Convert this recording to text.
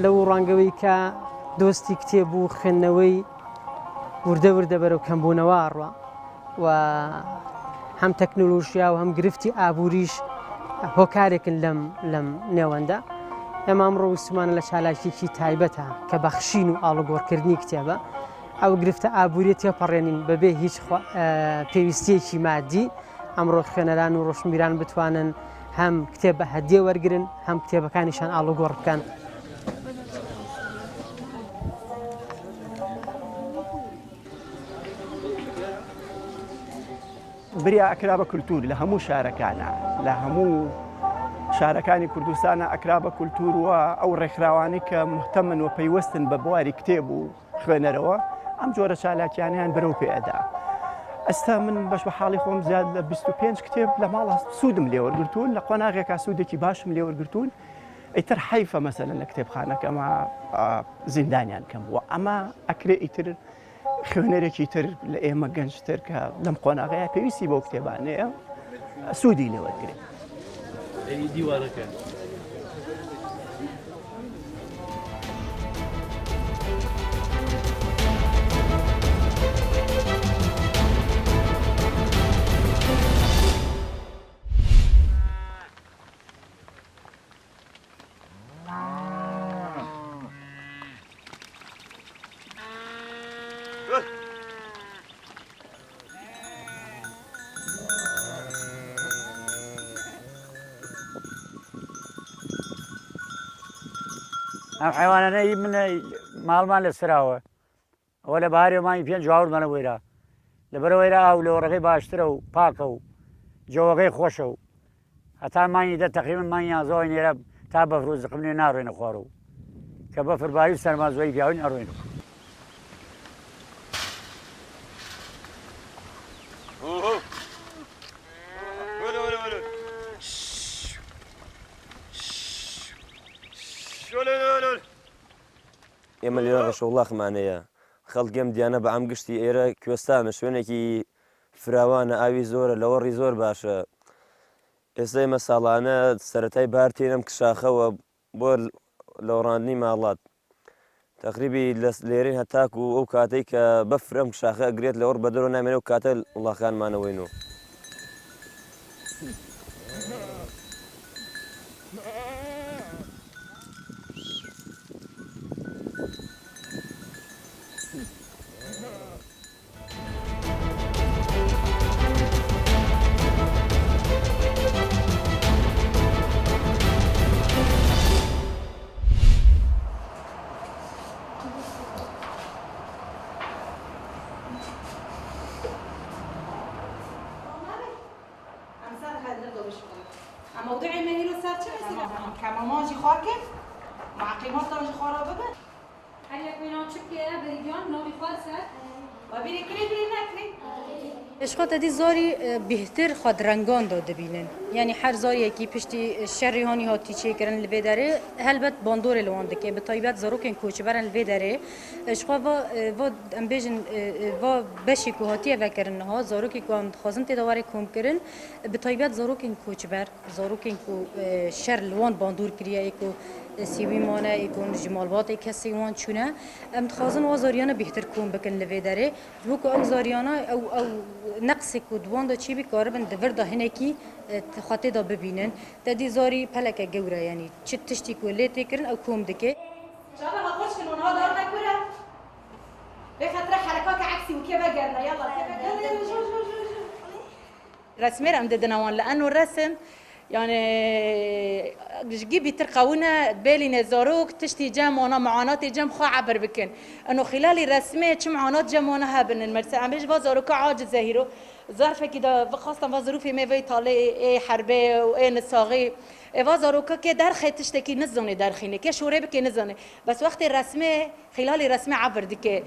لەو ڕەنگەوەی کە دۆستی کتێب و خوێندنەوەی وردە وردە بەرەو کەمبوونەوە ئاڕوە و هەم تەکنۆلۆژیا و هەم گرفتی ئابووریش هۆکارێکن لەم نێوەندە. ئێمە ئەمڕۆ وسمانە لە چالاکیێکی تایبەتە کە بەخشین و ئاڵوگۆڕکردنی کتێبە ئەو گرفتە ئابووریە تێپەڕێنین بەبێ هیچ پێویستیەکی مادی. ئەمڕۆ خوێنەران و ڕۆشنبیران بتوانن هەم کتێب بە هەدیە وەرگرن هەم کتێبەکانیشان ئاڵوگۆڕ بکەن. بریا ئەکرا بە کولتور لە هەموو شارەکانە لە هەموو شارەکانی کوردستانە ئەکرا بە کولتور وە ئەو ڕێکخراوانی کە محتەمن و پەیوەستن بە بواری کتێب و خوێنەرەوە ئەم جۆرە چالاکیانیان بەرەو پێئەدا. ئەستا من بەش بە حاڵی خۆم زیاد لە 25 کتێب لە ماڵە سوودم لێوەرگرتوون لە قۆناغێکا سوودێکی باشم لێوەرگرتوون ئیتر حیفە مەسەلەن لە کتێبخانەکە ئەمە زیندانیان کەم بووە. ئەمە ئەکرێ ئیتر خوێنەرێکی تر لە ئێمە گەنجتر کە لەم قۆناغەیە پێویستی بۆ کتێبانەیە سوودی لێوەرگرێت. دیوارەکە ئەم حیوانانەی من ماڵمان لەسراوە ئەوە لە بەهارێ مانگی پێنج هاوڕمانە وێرە لەبەرەوەیرە ئاو لەوەڕەکەی باشترە و پاکە و جەوەکەی خۆشە و هەتا مانگی دە تەقریبن مانگی یازۆی نێرە تا بەفرۆز دقمنێ ناڕوێنە خوارە و کە بەفرباری و سەرمازۆی پیاوین ئەڕوێن. ئێمە لێرە ڕەشەوڵاخمانەیە خەڵکێم دیانە بە ئەم گشتی ئێرە کوێستانە شوێنێکی فراوانە ئاوی زۆرە لەوەڕی زۆر باشە. ئێستا ئێمە ساڵانە سەرەتای بار تێنم کشاخەوە بۆ لەوڕاندنی ماڵات تقریبی لێرەی هەتاک و ئەو کاتەی کە بەفرەم کشاخە ئەگرێت لەوەڕ بە دەرەوە نامێنێ و کاتە وڵاخانمانەوەینەوە. موضوعي ما هي له صار شو مثلا كمان ماجي خاكم مع قيمات ماجي خرابة بقى هل يكون شو كده بريجان نومي خالصة وبيني كلي ناكلي اشخاص دي زاري بهتر خد رنگان داده بینن یعنی هر زاری کی پشتی شری هانی هاتی چه کردن لبه داره هلبت باندور لوانده که به طیبت زاروکن کوچبرن لبه داره اشخاص و ام بیشن و بشی کو هاتی و کردن ها زاروکی کو ام خازن تدواره کم کردن به طیبت زاروکن کوچبر زاروکن کو شر لوان باندور کریه کو سیوی مانه ایکون جمالبات کسی وان چونه ام خازن و زاریانه بهتر کم بکن لبه داره بو کو ام زاریانه او نقص کودوان دا چی بیکاره بند دور دا هنکی خاطر دا ببینن تدی زاری پلکه گوره یعنی چه تشتی کوله تکرن او کوم دکه شباب ما خوش کنون ها دار نکوره به خاطر حرکات عکسی و که بگرنه يلا رسمي رم ددنوان لانه الرسم يعني جيبي ترقونا بالي نزاروك تشتي جام وانا معاناتي جام خو عبر بكن انه خلال الرسمه چه معانات جام وانا هبن المرسى عم بيش بازاروك عاجز زهيرو ظرف كده خاصه بظروفي ما في طالع اي حربه واي نساغي وازاروك كده درخه تشتكي نزونه درخينه كشوره بك نزونه بس وقت الرسمه خلال الرسمه عبر دكه